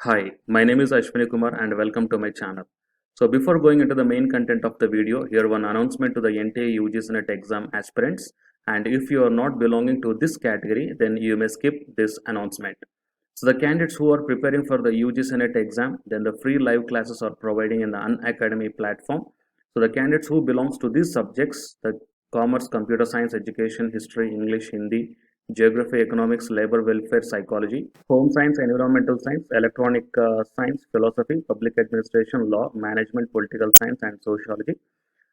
Hi, my name is Ashwini Kumar and welcome to my channel. So before going into the main content of the video, here one announcement to the NTA UGC NET exam aspirants, and if you are not belonging to this category, then you may skip this announcement. So the candidates who are preparing for the UGC NET exam, then the free live classes are providing in the Unacademy platform. So the candidates who belongs to these subjects, the commerce, computer science, education, history, English, Hindi, geography, economics, labor, welfare, psychology, home science, environmental science, electronic science, philosophy, public administration, law, management, political science, and sociology.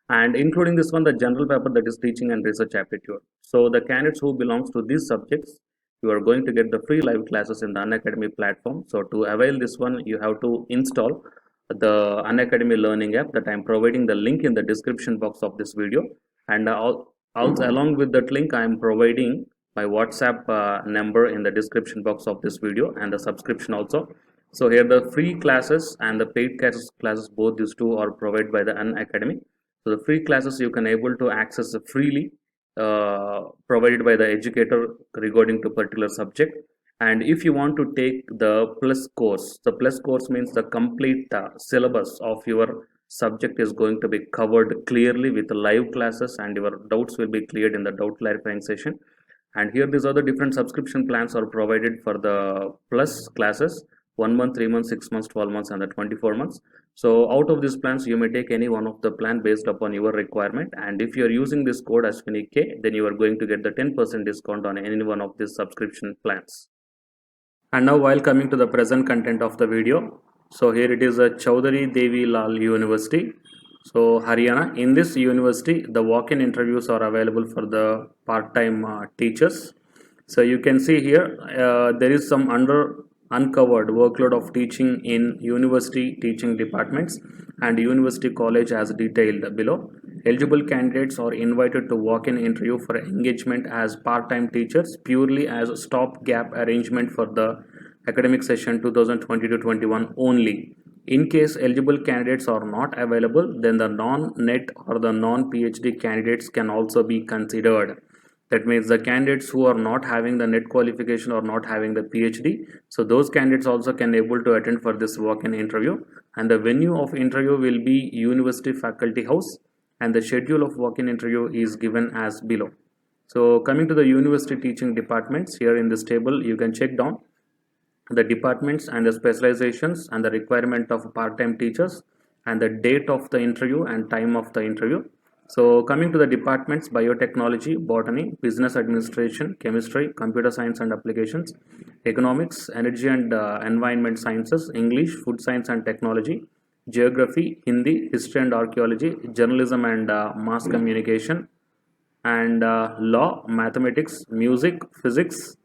And including this one, the general paper that is teaching and research aptitude. So the candidates who belongs to these subjects, you are going to get the free live classes in the Unacademy platform. So to avail this one, you have to install the Unacademy learning app that I am providing the link in the description box of this video. And also along with that link, I am providing my WhatsApp number in the description box of this video and the subscription also. So here the free classes and the paid classes, both these two are provided by the Unacademy. So the free classes you can able to access freely, provided by the educator regarding to particular subject. And if you want to take the plus course, the plus course means the complete syllabus of your subject is going to be covered clearly with live classes, and your doubts will be cleared in the doubt clarifying session. And here these are the different subscription plans are provided for the plus classes: 1 month, 3 months, 6 months, 12 months, and the 24 months. So out of these plans, you may take any one of the plan based upon your requirement. And if you are using this code Ashwini K, then you are going to get the 10% discount on any one of these subscription plans. And now while coming to the present content of the video, so here it is a Chaudhary Devi Lal University. So Haryana, in this university, the walk-in interviews are available for the part-time teachers. So you can see here, there is some uncovered workload of teaching in university teaching departments and university college as detailed below. Eligible candidates are invited to walk-in interview for engagement as part-time teachers purely as a stop-gap arrangement for the academic session 2020 to 21 only. In case eligible candidates are not available, then the non-NET or the non-PhD candidates can also be considered. That means the candidates who are not having the NET qualification or not having the PhD, so those candidates also can able to attend for this walk-in interview. And the venue of interview will be University Faculty House, and the schedule of walk-in interview is given as below. So coming to the university teaching departments, here in this table you can check down the departments and the specializations and the requirement of part-time teachers and the date of the interview and time of the interview. So coming to the departments: biotechnology, botany, business administration, chemistry, computer science and applications, economics, energy and environment sciences, English, food science and technology, geography, Hindi, history and archaeology, journalism and mass communication, and law, mathematics, music, physics,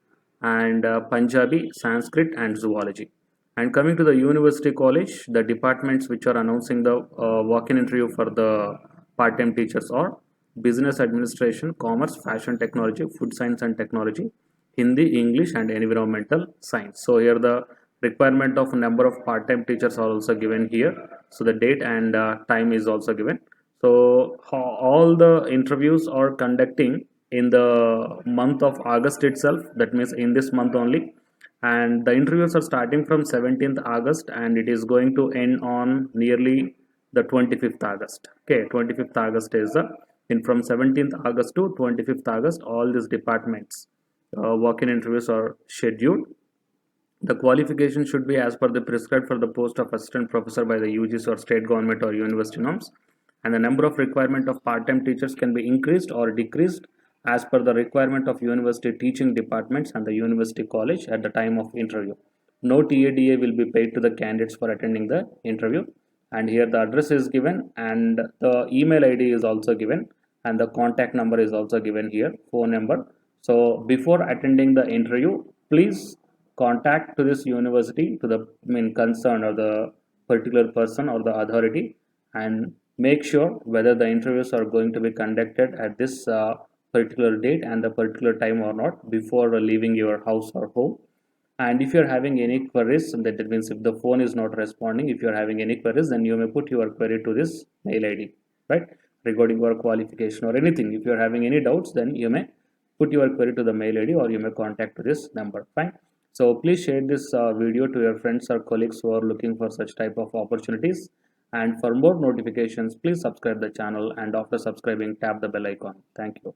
and Punjabi, Sanskrit, and zoology. And coming to the university college, the departments which are announcing the walk-in interview for the part-time teachers are business administration, commerce, fashion technology, food science and technology, Hindi, English, and environmental science. So here the requirement of number of part-time teachers are also given here. So the date and time is also given. So all the interviews are conducting in the month of August itself. That means in this month only. And the interviews are starting from 17th August and it is going to end on nearly the 25th August. Okay, 25th August is the in from 17th August to 25th August, all these departments walk-in interviews are scheduled. The qualification should be as per the prescribed for the post of assistant professor by the UGC or state government or university norms, and the number of requirement of part-time teachers can be increased or decreased as per the requirement of university teaching departments and the university college at the time of interview. No TADA will be paid to the candidates for attending the interview, and here the address is given and the email ID is also given and the contact number is also given here, phone number. So before attending the interview, please contact to this university, to the concern or the particular person or the authority, and make sure whether the interviews are going to be conducted at this particular date and the particular time or not before leaving your house or home. And if you're having any queries, that means if the phone is not responding, if you're having any queries, then you may put your query to this mail ID, right, regarding your qualification or anything. If you're having any doubts, then you may put your query to the mail ID or you may contact to this number. Fine. So please share this video to your friends or colleagues who are looking for such type of opportunities. And for more notifications, please subscribe the channel, and after subscribing, tap the bell icon. Thank you.